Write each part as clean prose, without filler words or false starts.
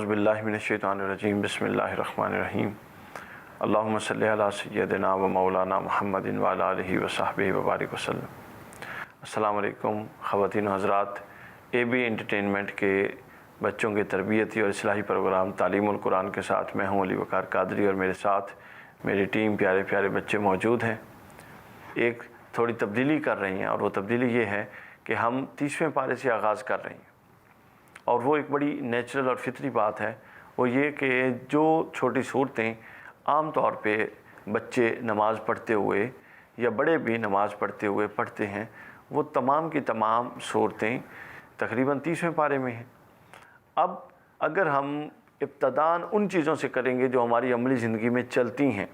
اعوذ باللہ من الشیطان الرجیم بسم اللہ الرحمن الرحیم اللہم صلی علی سیدنا و مولانا محمد وعلی آلہ وصحبہ وبارک وسلم۔ السلام علیکم خواتین و حضرات، اے بی انٹرٹینمنٹ کے بچوں کے تربیتی اور اصلاحی پروگرام تعلیم القرآن کے ساتھ میں ہوں علی وقار قادری، اور میرے ساتھ میری ٹیم پیارے پیارے بچے موجود ہیں۔ ایک تھوڑی تبدیلی کر رہی ہیں، اور وہ تبدیلی یہ ہے کہ ہم 30ویں پارے سے آغاز کر رہے ہیں، اور وہ ایک بڑی نیچرل اور فطری بات ہے، وہ یہ کہ جو چھوٹی صورتیں عام طور پہ بچے نماز پڑھتے ہوئے یا بڑے بھی نماز پڑھتے ہوئے پڑھتے ہیں، وہ تمام کی تمام صورتیں تقریباً 30ویں پارے میں ہیں۔ اب اگر ہم ابتداً ان چیزوں سے کریں گے جو ہماری عملی زندگی میں چلتی ہیں،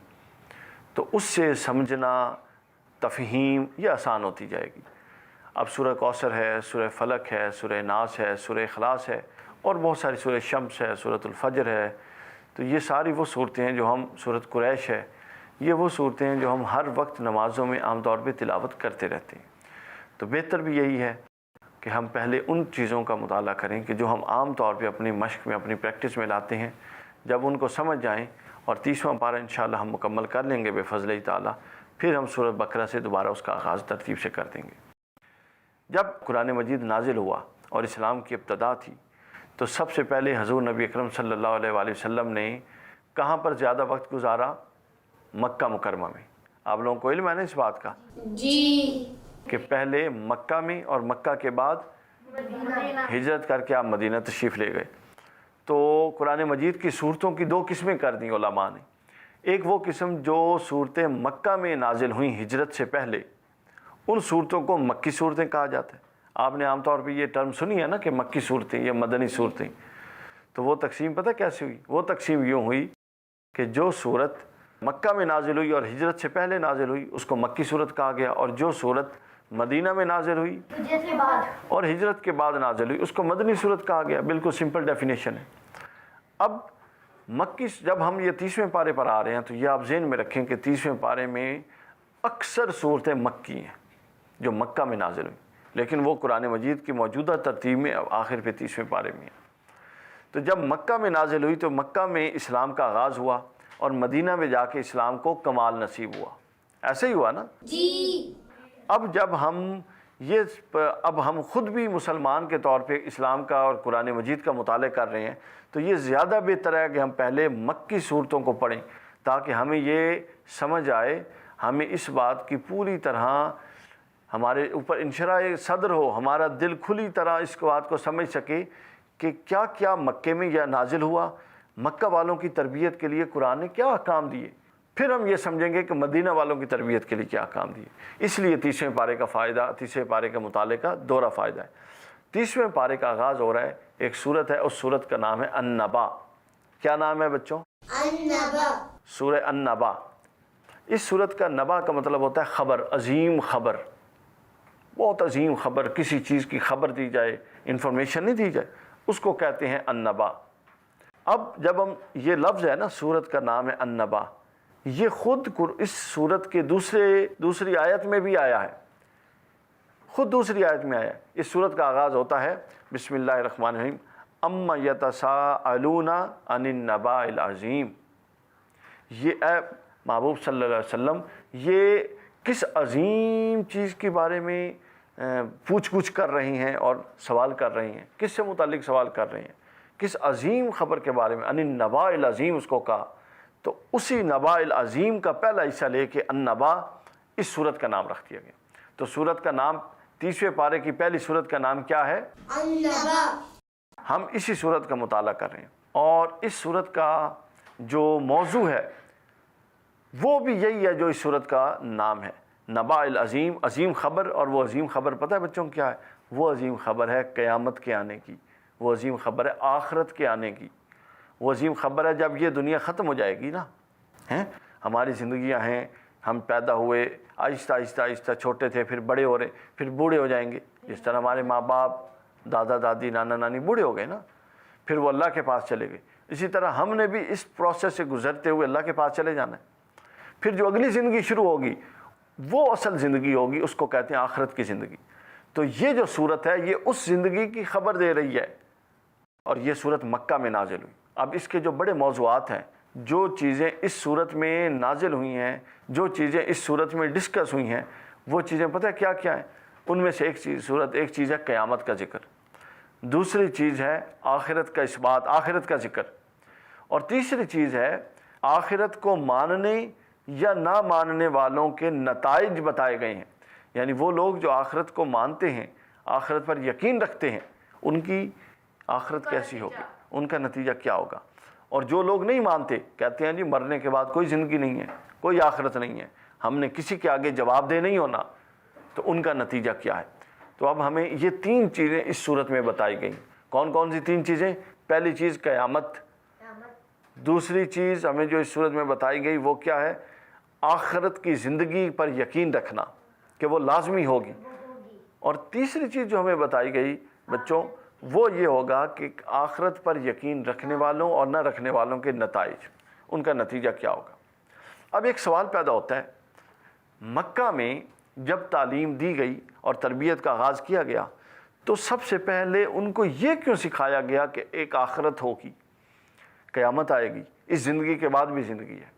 تو اس سے سمجھنا تفہیم یہ آسان ہوتی جائے گی۔ اب سورہ کوثر ہے، سورہ فلق ہے، سورہ ناس ہے، سورہ اخلاص ہے، اور بہت ساری سورہ شمس ہے، سورۃ الفجر ہے۔ تو یہ ساری وہ صورتیں ہیں جو ہم سورۃ قریش ہے، یہ وہ صورتیں ہیں جو ہم ہر وقت نمازوں میں عام طور پہ تلاوت کرتے رہتے ہیں۔ تو بہتر بھی یہی ہے کہ ہم پہلے ان چیزوں کا مطالعہ کریں کہ جو ہم عام طور پہ اپنی مشق میں، اپنی پریکٹس میں لاتے ہیں۔ جب ان کو سمجھ جائیں اور 30واں پارہ انشاءاللہ ہم مکمل کر لیں گے بفضل تعالیٰ، پھر ہم سورۃ بقرہ سے دوبارہ اس کا آغاز ترتیب سے کر دیں گے۔ جب قرآن مجید نازل ہوا اور اسلام کی ابتدا تھی، تو سب سے پہلے حضور نبی اکرم صلی اللہ علیہ وآلہ وسلم نے کہاں پر زیادہ وقت گزارا؟ مکہ مکرمہ میں۔ آپ لوگوں کو علم ہے نا اس بات کا؟ جی۔ کہ پہلے مکہ میں، اور مکہ کے بعد ہجرت کر کے آپ مدینہ تشریف لے گئے۔ تو قرآن مجید کی صورتوں کی دو قسمیں کر دیں علماء نے۔ ایک وہ قسم جو صورتیں مکہ میں نازل ہوئیں ہجرت سے پہلے، ان صورتوں کو مکی صورتیں کہا جاتا ہے۔ آپ نے عام طور پہ یہ ٹرم سنی ہے نا کہ مکی صورتیں یا مدنی صورتیں۔ تو وہ تقسیم پتہ کیسے ہوئی؟ وہ تقسیم یوں ہوئی کہ جو صورت مکہ میں نازل ہوئی اور ہجرت سے پہلے نازل ہوئی اس کو مکی صورت کہا گیا، اور جو صورت مدینہ میں نازل ہوئی اور ہجرت کے بعد نازل ہوئی اس کو مدنی صورت کہا گیا۔ بالکل سمپل ڈیفینیشن ہے۔ اب مکی، جب ہم یہ 30ویں پارے پر آ رہے ہیں تو یہ آپ ذہن میں رکھیں کہ 30ویں پارے میں اکثر صورتیں مکی ہیں جو مکہ میں نازل ہوئی، لیکن وہ قرآن مجید کی موجودہ ترتیب میں اب آخر پہ 30ویں پارے میں ہے۔ تو جب مکہ میں نازل ہوئی تو مکہ میں اسلام کا آغاز ہوا، اور مدینہ میں جا کے اسلام کو کمال نصیب ہوا۔ ایسے ہی ہوا نا؟ جی۔ اب جب اب ہم خود بھی مسلمان کے طور پہ اسلام کا اور قرآن مجید کا مطالعہ کر رہے ہیں، تو یہ زیادہ بہتر ہے کہ ہم پہلے مکی صورتوں کو پڑھیں، تاکہ ہمیں یہ سمجھ آئے، ہمیں اس بات کی پوری طرح ہمارے اوپر انشراح صدر ہو، ہمارا دل کھلی طرح اس بات کو سمجھ سکے کہ کیا کیا مکے میں یہ نازل ہوا، مکہ والوں کی تربیت کے لیے قرآن نے کیا احکام دیے، پھر ہم یہ سمجھیں گے کہ مدینہ والوں کی تربیت کے لیے کیا احکام دیے۔ اس لیے 30ویں پارے کا فائدہ، 30ویں پارے کا مطالعے کا دوہرا فائدہ ہے۔ 30ویں پارے کا آغاز ہو رہا ہے، ایک سورت ہے، اس سورت کا نام ہے النبا۔ کیا نام ہے بچوں؟ النبا۔ سورہ النبا۔ اس سورت کا نبا کا مطلب ہوتا ہے خبر، عظیم خبر، بہت عظیم خبر، کسی چیز کی خبر دی جائے، انفارمیشن نہیں دی جائے، اس کو کہتے ہیں النبا۔ اب جب ہم یہ لفظ ہے نا، سورت کا نام ہے النبا، یہ خود اس سورت کے دوسری آیت میں بھی آیا ہے، خود دوسری آیت میں آیا ہے۔ اس سورت کا آغاز ہوتا ہے بسم اللہ الرحمن الرحیم، اما یتساءلون عن النباء العظیم۔ یہ اے محبوب صلی اللہ علیہ وسلم، یہ کس عظیم چیز کے بارے میں پوچھ گچھ کر رہی ہیں اور سوال کر رہی ہیں؟ کس سے متعلق سوال کر رہی ہیں؟ کس عظیم خبر کے بارے میں؟ عن النباء العظیم اس کو کہا، تو اسی نباء العظیم کا پہلا حصہ لے کے النبا اس سورت کا نام رکھ دیا گیا۔ تو سورت کا نام، 30ویں پارے کی پہلی سورت کا نام کیا ہے؟ النبا۔ ہم اسی سورت کا مطالعہ کر رہے ہیں، اور اس سورت کا جو موضوع ہے وہ بھی یہی ہے جو اس سورت کا نام ہے، نباء العظیم، عظیم خبر۔ اور وہ عظیم خبر پتہ ہے بچوں کیا ہے؟ وہ عظیم خبر ہے قیامت کے آنے کی، وہ عظیم خبر ہے آخرت کے آنے کی، وہ عظیم خبر ہے جب یہ دنیا ختم ہو جائے گی نا، ہماری زندگیاں ہیں، ہم پیدا ہوئے آہستہ آہستہ آہستہ، چھوٹے تھے، پھر بڑے ہو رہے، پھر بوڑھے ہو جائیں گے، جس طرح ہمارے ماں باپ، دادا دادی، نانا نانی بوڑھے ہو گئے نا، پھر وہ اللہ کے پاس چلے گئے۔ اسی طرح ہم نے بھی اس پروسیس سے گزرتے ہوئے اللہ کے پاس چلے جانا ہے۔ پھر جو اگلی زندگی شروع ہوگی وہ اصل زندگی ہوگی، اس کو کہتے ہیں آخرت کی زندگی۔ تو یہ جو صورت ہے یہ اس زندگی کی خبر دے رہی ہے، اور یہ صورت مکہ میں نازل ہوئی۔ اب اس کے جو بڑے موضوعات ہیں، جو چیزیں اس صورت میں نازل ہوئی ہیں، جو چیزیں اس صورت میں ڈسکس ہوئی ہیں، وہ چیزیں پتہ ہے کیا کیا ہیں؟ ان میں سے ایک چیز ہے قیامت کا ذکر، دوسری چیز ہے آخرت کا اثبات، آخرت کا ذکر، اور تیسری چیز ہے آخرت کو ماننے یا نہ ماننے والوں کے نتائج بتائے گئے ہیں۔ یعنی وہ لوگ جو آخرت کو مانتے ہیں، آخرت پر یقین رکھتے ہیں، ان کی آخرت کیسی ہوگی، ان کا نتیجہ کیا ہوگا، اور جو لوگ نہیں مانتے، کہتے ہیں جی مرنے کے بعد کوئی زندگی نہیں ہے، کوئی آخرت نہیں ہے، ہم نے کسی کے آگے جواب دہ نہیں ہونا، تو ان کا نتیجہ کیا ہے۔ تو اب ہمیں یہ 3 چیزیں اس صورت میں بتائی گئیں۔ کون کون سی 3 چیزیں؟ پہلی چیز قیامت، دوسری چیز ہمیں جو اس صورت میں بتائی گئی وہ کیا ہے؟ آخرت کی زندگی پر یقین رکھنا کہ وہ لازمی ہوگی، اور تیسری چیز جو ہمیں بتائی گئی بچوں وہ یہ ہوگا کہ آخرت پر یقین رکھنے والوں اور نہ رکھنے والوں کے نتائج، ان کا نتیجہ کیا ہوگا۔ اب ایک سوال پیدا ہوتا ہے، مکہ میں جب تعلیم دی گئی اور تربیت کا آغاز کیا گیا تو سب سے پہلے ان کو یہ کیوں سکھایا گیا کہ ایک آخرت ہوگی، قیامت آئے گی، اس زندگی کے بعد بھی زندگی ہے؟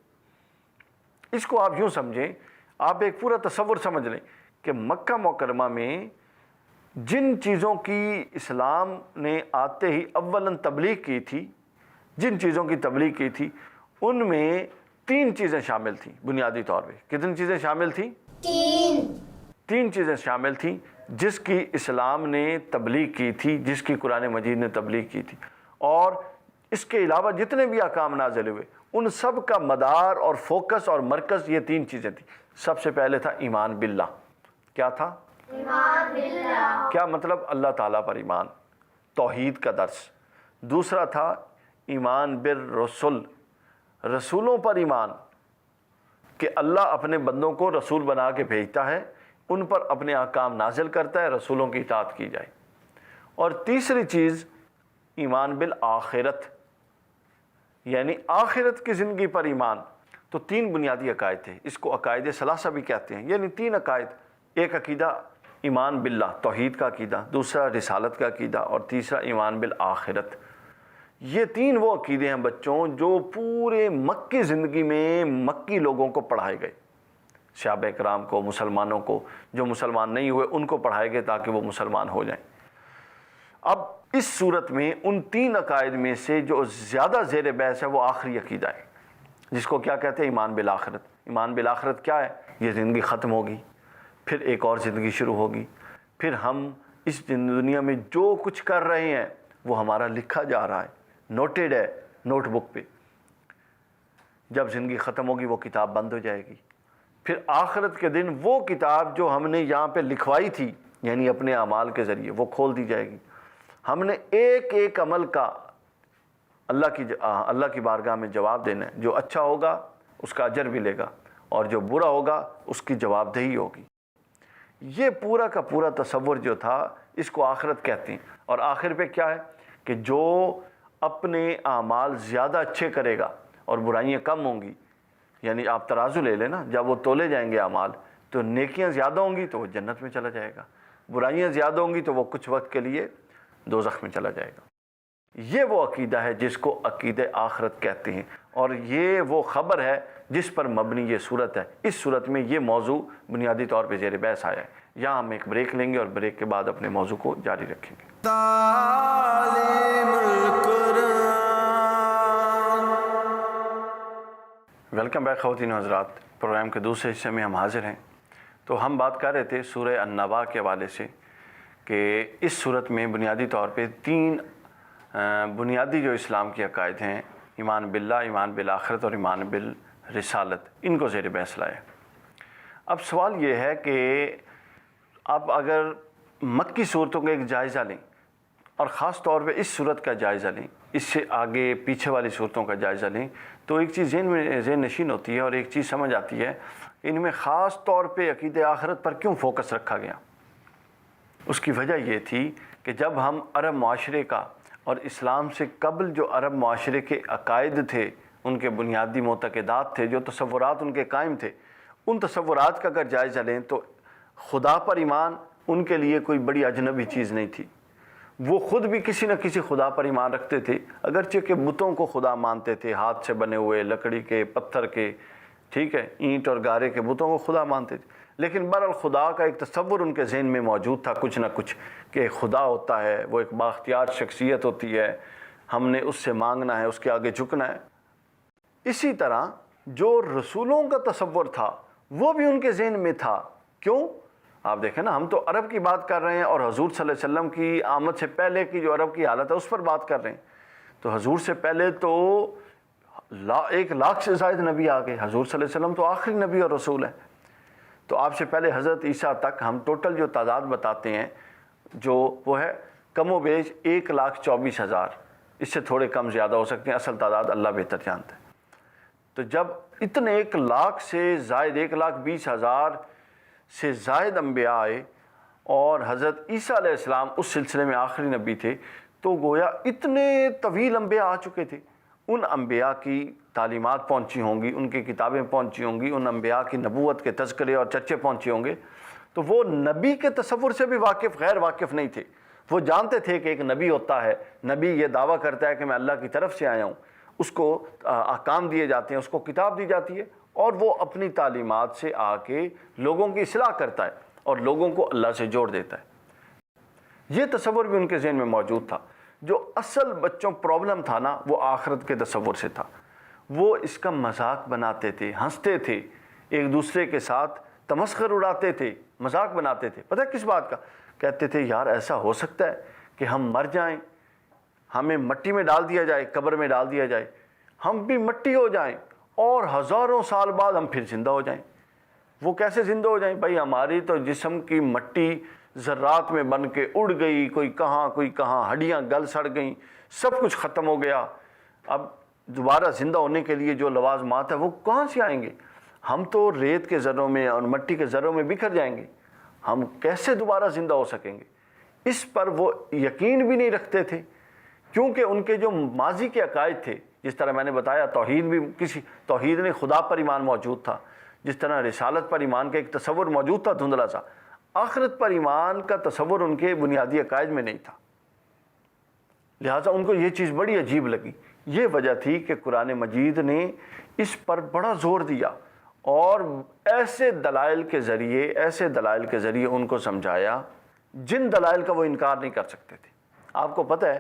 اس کو آپ یوں سمجھیں، آپ ایک پورا تصور سمجھ لیں کہ مکہ مکرمہ میں جن چیزوں کی اسلام نے آتے ہی اولاً تبلیغ کی تھی، جن چیزوں کی تبلیغ کی تھی، ان میں 3 چیزیں شامل تھیں بنیادی طور پہ۔ کتنی چیزیں شامل تھیں؟ 3 چیزیں شامل تھیں جس کی اسلام نے تبلیغ کی تھی، جس کی قرآن مجید نے تبلیغ کی تھی، اور اس کے علاوہ جتنے بھی احکام نازل ہوئے ان سب کا مدار اور فوکس اور مرکز یہ 3 چیزیں تھیں۔ سب سے پہلے تھا ایمان باللہ۔ کیا تھا؟ ایمان باللہ۔ کیا مطلب؟ اللہ تعالیٰ پر ایمان، توحید کا درس۔ دوسرا تھا ایمان بالرسل، رسولوں پر ایمان، کہ اللہ اپنے بندوں کو رسول بنا کے بھیجتا ہے، ان پر اپنے احکام نازل کرتا ہے، رسولوں کی اطاعت کی جائے۔ اور تیسری چیز ایمان بالآخرت، یعنی آخرت کی زندگی پر ایمان۔ تو 3 بنیادی عقائد تھے، اس کو عقائد ثلاثہ بھی کہتے ہیں، یعنی 3 عقائد۔ ایک عقیدہ ایمان باللہ، توحید کا عقیدہ، دوسرا رسالت کا عقیدہ، اور تیسرا ایمان بالآخرت۔ یہ 3 وہ عقیدے ہیں بچوں جو پورے مکی زندگی میں مکی لوگوں کو پڑھائے گئے، صحابہ کرام کو، مسلمانوں کو، جو مسلمان نہیں ہوئے ان کو پڑھائے گئے تاکہ وہ مسلمان ہو جائیں۔ اب اس صورت میں ان 3 عقائد میں سے جو زیادہ زیر بحث ہے وہ آخری عقیدہ ہے، جس کو کیا کہتے ہیں؟ ایمان بالآخرت۔ ایمان بالآخرت کیا ہے؟ یہ زندگی ختم ہوگی، پھر ایک اور زندگی شروع ہوگی، پھر ہم اس دنیا میں جو کچھ کر رہے ہیں وہ ہمارا لکھا جا رہا ہے، نوٹڈ ہے نوٹ بک پہ۔ جب زندگی ختم ہوگی وہ کتاب بند ہو جائے گی، پھر آخرت کے دن وہ کتاب جو ہم نے یہاں پہ لکھوائی تھی یعنی اپنے اعمال کے ذریعے وہ کھول دی جائے گی۔ ہم نے ایک ایک عمل کا اللہ کی بارگاہ میں جواب دینا ہے، جو اچھا ہوگا اس کا اجر ملے گا، اور جو برا ہوگا اس کی جواب دہی ہوگی۔ یہ پورا کا پورا تصور جو تھا اس کو آخرت کہتے ہیں۔ اور آخر پہ کیا ہے کہ جو اپنے اعمال زیادہ اچھے کرے گا اور برائیاں کم ہوں گی، یعنی آپ ترازو لے لیں نا، جب وہ تولے جائیں گے اعمال تو نیکیاں زیادہ ہوں گی تو وہ جنت میں چلا جائے گا، برائیاں زیادہ ہوں گی تو وہ کچھ وقت کے لیے دوزخ میں چلا جائے گا۔ یہ وہ عقیدہ ہے جس کو عقیدہ آخرت کہتے ہیں، اور یہ وہ خبر ہے جس پر مبنی یہ صورت ہے۔ اس صورت میں یہ موضوع بنیادی طور پہ زیر بحث آیا ہے۔ یہاں ہم ایک بریک لیں گے اور بریک کے بعد اپنے موضوع کو جاری رکھیں گے۔ ویلکم بیک خواتین و حضرات، پروگرام کے دوسرے حصے میں ہم حاضر ہیں۔ تو ہم بات کر رہے تھے سورہ النبا کے حوالے سے کہ اس صورت میں بنیادی طور پہ 3 بنیادی جو اسلام کی عقائد ہیں، ایمان باللہ، ایمان بالآخرت اور ایمان بالرسالت، ان کو زیر بحث لائے۔ اب سوال یہ ہے کہ آپ اگر مکی صورتوں کا ایک جائزہ لیں اور خاص طور پہ اس صورت کا جائزہ لیں، اس سے آگے پیچھے والی صورتوں کا جائزہ لیں، تو ایک چیز ذہن نشین ہوتی ہے اور ایک چیز سمجھ آتی ہے، ان میں خاص طور پہ عقیدہ آخرت پر کیوں فوکس رکھا گیا۔ اس کی وجہ یہ تھی کہ جب ہم عرب معاشرے کا اور اسلام سے قبل جو عرب معاشرے کے عقائد تھے، ان کے بنیادی معتقدات تھے، جو تصورات ان کے قائم تھے، ان تصورات کا اگر جائزہ لیں تو خدا پر ایمان ان کے لیے کوئی بڑی اجنبی چیز نہیں تھی۔ وہ خود بھی کسی نہ کسی خدا پر ایمان رکھتے تھے، اگرچہ کہ بتوں کو خدا مانتے تھے، ہاتھ سے بنے ہوئے، لکڑی کے، پتھر کے، ٹھیک ہے، اینٹ اور گارے کے بتوں کو خدا مانتے تھے، لیکن بہرحال خدا کا ایک تصور ان کے ذہن میں موجود تھا کچھ نہ کچھ، کہ خدا ہوتا ہے، وہ ایک بااختیار شخصیت ہوتی ہے، ہم نے اس سے مانگنا ہے، اس کے آگے جھکنا ہے۔ اسی طرح جو رسولوں کا تصور تھا وہ بھی ان کے ذہن میں تھا۔ کیوں؟ آپ دیکھیں نا، ہم تو عرب کی بات کر رہے ہیں اور حضور صلی اللہ علیہ وسلم کی آمد سے پہلے کی جو عرب کی حالت ہے اس پر بات کر رہے ہیں۔ تو حضور سے پہلے تو 1,00,000 سے زائد نبی آ گئے، حضور صلی اللہ علیہ وسلم تو آخری نبی اور رسول ہیں۔ تو آپ سے پہلے حضرت عیسیٰ تک ہم ٹوٹل جو تعداد بتاتے ہیں جو وہ ہے کم و بیش 1,24,000، اس سے تھوڑے کم زیادہ ہو سکتے ہیں، اصل تعداد اللہ بہتر جانتا ہے۔ تو جب اتنے 1,00,000 سے زائد 1,20,000 سے زائد انبیاء آئے اور حضرت عیسیٰ علیہ السلام اس سلسلے میں آخری نبی تھے، تو گویا اتنے طویل انبیاء آ چکے تھے، ان انبیاء کی تعلیمات پہنچی ہوں گی، ان کی کتابیں پہنچی ہوں گی، ان انبیاء کی نبوت کے تذکرے اور چرچے پہنچے ہوں گے، تو وہ نبی کے تصور سے بھی غیر واقف نہیں تھے۔ وہ جانتے تھے کہ ایک نبی ہوتا ہے، نبی یہ دعویٰ کرتا ہے کہ میں اللہ کی طرف سے آیا ہوں، اس کو احکام دیے جاتے ہیں، اس کو کتاب دی جاتی ہے، اور وہ اپنی تعلیمات سے آ کے لوگوں کی اصلاح کرتا ہے اور لوگوں کو اللہ سے جوڑ دیتا ہے۔ یہ تصور بھی ان کے ذہن میں موجود تھا۔ جو اصل بچوں پرابلم تھا نا، وہ آخرت کے تصور سے تھا۔ وہ اس کا مذاق بناتے تھے، ہنستے تھے، ایک دوسرے کے ساتھ تمسخر اڑاتے تھے، مذاق بناتے تھے۔ پتہ ہے کس بات کا؟ کہتے تھے یار ایسا ہو سکتا ہے کہ ہم مر جائیں، ہمیں مٹی میں ڈال دیا جائے، قبر میں ڈال دیا جائے، ہم بھی مٹی ہو جائیں اور ہزاروں سال بعد ہم پھر زندہ ہو جائیں۔ وہ کیسے زندہ ہو جائیں؟ بھائی ہماری تو جسم کی مٹی ذرات میں بن کے اڑ گئی، کوئی کہاں، ہڈیاں گل سڑ گئیں، سب کچھ ختم ہو گیا۔ اب دوبارہ زندہ ہونے کے لیے جو لوازمات ہیں وہ کہاں سے آئیں گے؟ ہم تو ریت کے ذروں میں اور مٹی کے ذروں میں بکھر جائیں گے، ہم کیسے دوبارہ زندہ ہو سکیں گے؟ اس پر وہ یقین بھی نہیں رکھتے تھے، کیونکہ ان کے جو ماضی کے عقائد تھے، جس طرح میں نے بتایا توحید نے خدا پر ایمان موجود تھا، جس طرح رسالت پر ایمان کا ایک تصور موجود تھا دھندلا سا، آخرت پر ایمان کا تصور ان کے بنیادی عقائد میں نہیں تھا۔ لہٰذا ان کو یہ چیز بڑی عجیب لگی۔ یہ وجہ تھی کہ قرآن مجید نے اس پر بڑا زور دیا اور ایسے دلائل کے ذریعے ان کو سمجھایا جن دلائل کا وہ انکار نہیں کر سکتے تھے۔ آپ کو پتہ ہے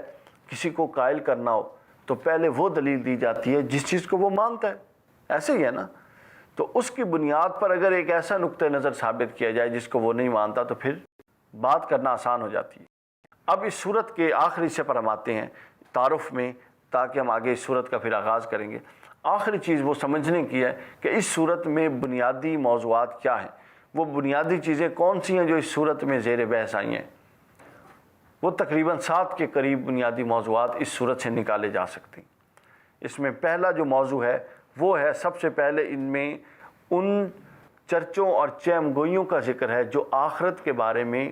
کسی کو قائل کرنا ہو تو پہلے وہ دلیل دی جاتی ہے جس چیز کو وہ مانتا ہے، ایسے ہی ہے نا؟ تو اس کی بنیاد پر اگر ایک ایسا نقطہ نظر ثابت کیا جائے جس کو وہ نہیں مانتا تو پھر بات کرنا آسان ہو جاتی ہے۔ اب اس صورت کے آخری حصے پر ہم آتے ہیں تعارف میں، تاکہ ہم آگے اس صورت کا پھر آغاز کریں گے۔ آخری چیز وہ سمجھنے کی ہے کہ اس صورت میں بنیادی موضوعات کیا ہیں، وہ بنیادی چیزیں کون سی ہیں جو اس صورت میں زیر بحث آئی ہیں۔ وہ تقریباً 7 کے قریب بنیادی موضوعات اس صورت سے نکالے جا سکتے ہیں۔ اس میں پہلا جو موضوع ہے وہ ہے، سب سے پہلے ان میں ان چرچوں اور چہم گوئیوں کا ذکر ہے جو آخرت کے بارے میں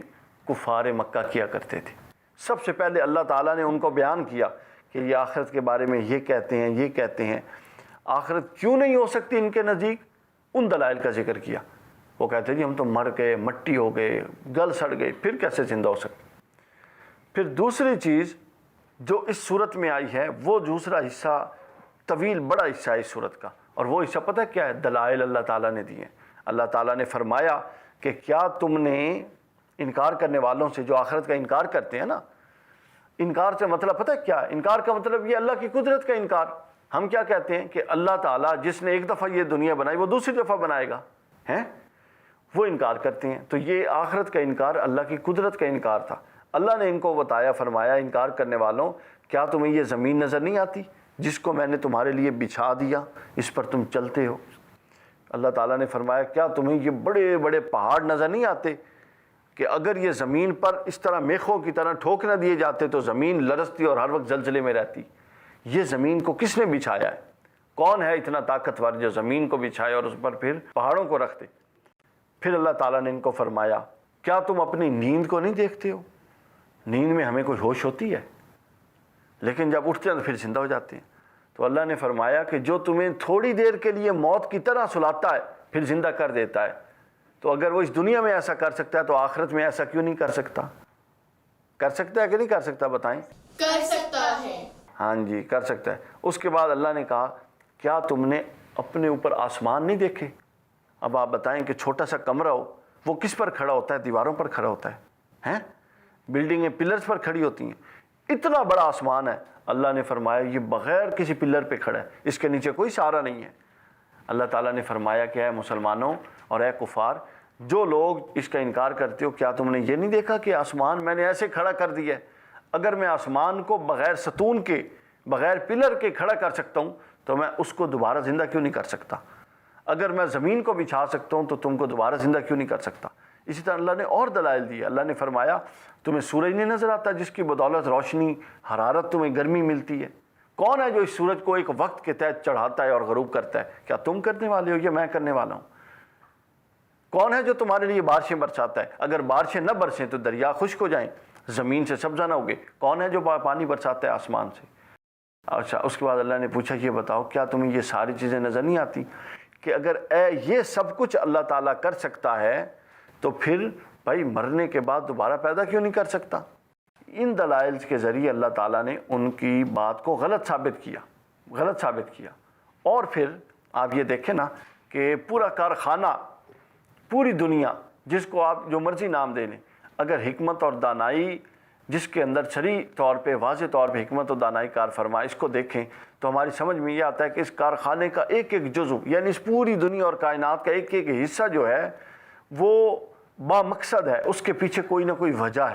کفار مکہ کیا کرتے تھے۔ سب سے پہلے اللہ تعالیٰ نے ان کو بیان کیا کہ یہ آخرت کے بارے میں یہ کہتے ہیں، آخرت کیوں نہیں ہو سکتی ان کے نزدیک؟ ان دلائل کا ذکر کیا۔ وہ کہتے جی ہم تو مر گئے، مٹی ہو گئے، گل سڑ گئے، پھر کیسے زندہ ہو سکتے؟ پھر دوسری چیز جو اس صورت میں آئی ہے، وہ دوسرا حصہ طویل بڑا حصہ ہے اس صورت کا، اور وہ حصہ پتہ کیا ہے؟ دلائل اللہ تعالیٰ نے دیے۔ اللہ تعالیٰ نے فرمایا کہ کیا تم نے انکار کرنے والوں سے، جو آخرت کا انکار کرتے ہیں نا، انکار سے مطلب پتہ کیا ہے؟ انکار کا مطلب یہ اللہ کی قدرت کا انکار۔ ہم کیا کہتے ہیں کہ اللہ تعالیٰ جس نے ایک دفعہ یہ دنیا بنائی وہ دوسری دفعہ بنائے گا، ہیں؟ وہ انکار کرتے ہیں۔ تو یہ آخرت کا انکار اللہ کی قدرت کا انکار تھا۔ اللہ نے ان کو بتایا، فرمایا انکار کرنے والوں، کیا تمہیں یہ زمین نظر نہیں آتی جس کو میں نے تمہارے لیے بچھا دیا، اس پر تم چلتے ہو؟ اللہ تعالیٰ نے فرمایا کیا تمہیں یہ بڑے بڑے پہاڑ نظر نہیں آتے کہ اگر یہ زمین پر اس طرح میخوں کی طرح ٹھوک نہ دیے جاتے تو زمین لرزتی اور ہر وقت زلزلے میں رہتی؟ یہ زمین کو کس نے بچھایا ہے؟ کون ہے اتنا طاقتور جو زمین کو بچھائے اور اس پر پھر پہاڑوں کو رکھ دے؟ پھر اللہ تعالیٰ نے ان کو فرمایا کیا تم اپنی نیند کو نہیں دیکھتے ہو؟ نیند میں ہمیں کوئی ہوش ہوتی ہے، لیکن جب اٹھتے ہیں تو پھر زندہ ہو جاتے ہیں۔ تو اللہ نے فرمایا کہ جو تمہیں تھوڑی دیر کے لیے موت کی طرح سلاتا ہے پھر زندہ کر دیتا ہے، تو اگر وہ اس دنیا میں ایسا کر سکتا ہے تو آخرت میں ایسا کیوں نہیں کر سکتا؟ کر سکتا ہے کہ نہیں کر سکتا؟ بتائیں. کر سکتا ہے. ہاں جی کر سکتا ہے. اس کے بعد اللہ نے کہا کیا تم نے اپنے اوپر آسمان نہیں دیکھے؟ اب آپ بتائیں کہ چھوٹا سا کمرہ ہو وہ کس پر کھڑا ہوتا ہے؟ دیواروں پر کھڑا ہوتا ہے. بلڈنگیں پلرز پر کھڑی ہوتی ہیں. اتنا بڑا آسمان ہے. اللہ نے فرمایا یہ بغیر کسی پلر پہ کھڑا ہے, اس کے نیچے کوئی سہارا نہیں ہے. اللہ تعالیٰ نے فرمایا کہ اے مسلمانوں اور اے کفار جو لوگ اس کا انکار کرتے ہو, کیا تم نے یہ نہیں دیکھا کہ آسمان میں نے ایسے کھڑا کر دیا ہے؟ اگر میں آسمان کو بغیر ستون کے بغیر پلر کے کھڑا کر سکتا ہوں تو میں اس کو دوبارہ زندہ کیوں نہیں کر سکتا؟ اگر میں زمین کو بچھا سکتا ہوں تو تم کو دوبارہ زندہ کیوں نہیں کر سکتا؟ اسی طرح اللہ نے اور دلائل دیے. اللہ نے فرمایا تمہیں سورج نہیں نظر آتا جس کی بدولت روشنی حرارت تمہیں گرمی ملتی ہے؟ کون ہے جو اس سورج کو ایک وقت کے تحت چڑھاتا ہے اور غروب کرتا ہے؟ کیا تم کرنے والے ہو یا میں کرنے والا ہوں؟ کون ہے جو تمہارے لیے بارشیں برساتا ہے؟ اگر بارشیں نہ برسیں تو دریا خشک ہو جائیں, زمین سے سبزہ نہ اگے. کون ہے جو پانی برساتا ہے آسمان سے؟ اچھا اس کے بعد اللہ نے پوچھا یہ بتاؤ کیا تمہیں یہ ساری چیزیں نظر نہیں آتی کہ اگر یہ سب کچھ اللہ تعالیٰ کر سکتا ہے تو پھر بھائی مرنے کے بعد دوبارہ پیدا کیوں نہیں کر سکتا؟ ان دلائل کے ذریعے اللہ تعالیٰ نے ان کی بات کو غلط ثابت کیا. اور پھر آپ یہ دیکھیں نا کہ پورا کارخانہ, پوری دنیا, جس کو آپ جو مرضی نام دے لیں, اگر حکمت اور دانائی جس کے اندر صریح طور پہ واضح طور پہ حکمت و دانائی کار فرما اس کو دیکھیں تو ہماری سمجھ میں یہ آتا ہے کہ اس کارخانے کا ایک ایک جزو یعنی اس پوری دنیا اور کائنات کا ایک ایک حصہ جو ہے وہ با مقصد ہے, اس کے پیچھے کوئی نہ کوئی وجہ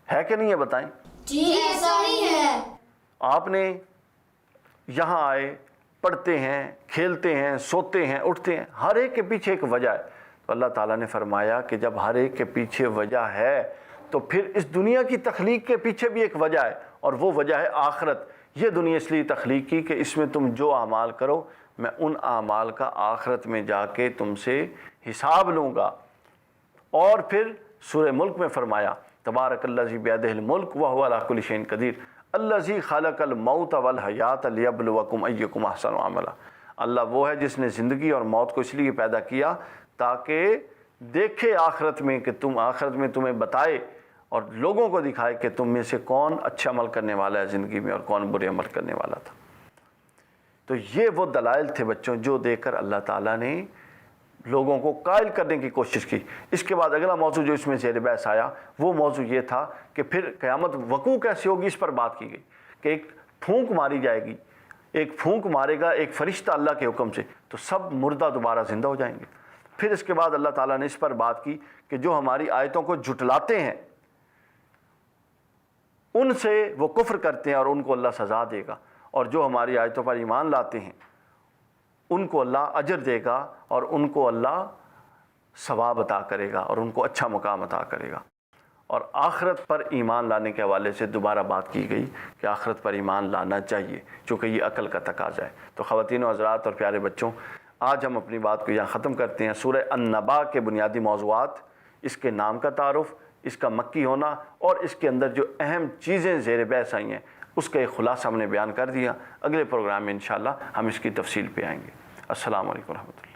ہے کہ نہیں ہے؟ بتائیں. جی ایسا ہی ہے. آپ نے یہاں آئے, پڑھتے ہیں, کھیلتے ہیں, سوتے ہیں, اٹھتے ہیں, ہر ایک کے پیچھے ایک وجہ ہے. تو اللہ تعالیٰ نے فرمایا کہ جب ہر ایک کے پیچھے وجہ ہے تو پھر اس دنیا کی تخلیق کے پیچھے بھی ایک وجہ ہے, اور وہ وجہ ہے آخرت. یہ دنیا اس لیے تخلیق کی کہ اس میں تم جو اعمال کرو میں ان اعمال کا آخرت میں جا کے تم سے حساب لوں گا. اور پھر سورہ ملک میں فرمایا تبارک الذی بیدہ الملک وہو علی کل شیء قدیر الذی خلق الموت والحیات لیبلوکم ایکم احسن عملا. اللہ وہ ہے جس نے زندگی اور موت کو اس لیے پیدا کیا تاکہ دیکھے آخرت میں کہ تمہیں بتائے اور لوگوں کو دکھائے کہ تم میں سے کون اچھا عمل کرنے والا ہے زندگی میں اور کون برے عمل کرنے والا تھا. تو یہ وہ دلائل تھے بچوں جو دیکھ کر اللہ تعالیٰ نے لوگوں کو قائل کرنے کی کوشش کی. اس کے بعد اگلا موضوع جو اس میں زیر بحث آیا وہ موضوع یہ تھا کہ پھر قیامت وقوع کیسے ہوگی. اس پر بات کی گئی کہ ایک پھونک ماری جائے گی, ایک پھونک مارے گا ایک فرشتہ اللہ کے حکم سے, تو سب مردہ دوبارہ زندہ ہو جائیں گے. پھر اس کے بعد اللہ تعالیٰ نے اس پر بات کی کہ جو ہماری آیتوں کو جھٹلاتے ہیں ان سے وہ کفر کرتے ہیں اور ان کو اللہ سزا دے گا, اور جو ہماری آیتوں پر ایمان لاتے ہیں ان کو اللہ اجر دے گا اور ان کو اللہ ثواب عطا کرے گا اور ان کو اچھا مقام عطا کرے گا. اور آخرت پر ایمان لانے کے حوالے سے دوبارہ بات کی گئی کہ آخرت پر ایمان لانا چاہیے چونکہ یہ عقل کا تقاضا ہے. تو خواتین و حضرات اور پیارے بچوں, آج ہم اپنی بات کو یہاں ختم کرتے ہیں. سورہ النبا کے بنیادی موضوعات, اس کے نام کا تعارف, اس کا مکی ہونا اور اس کے اندر جو اہم چیزیں زیر بحث آئی ہیں اس کا ایک خلاصہ ہم نے بیان کر دیا. اگلے پروگرام میں انشاءاللہ ہم اس کی تفصیل پہ آئیں گے. السلام علیکم ورحمۃ اللہ.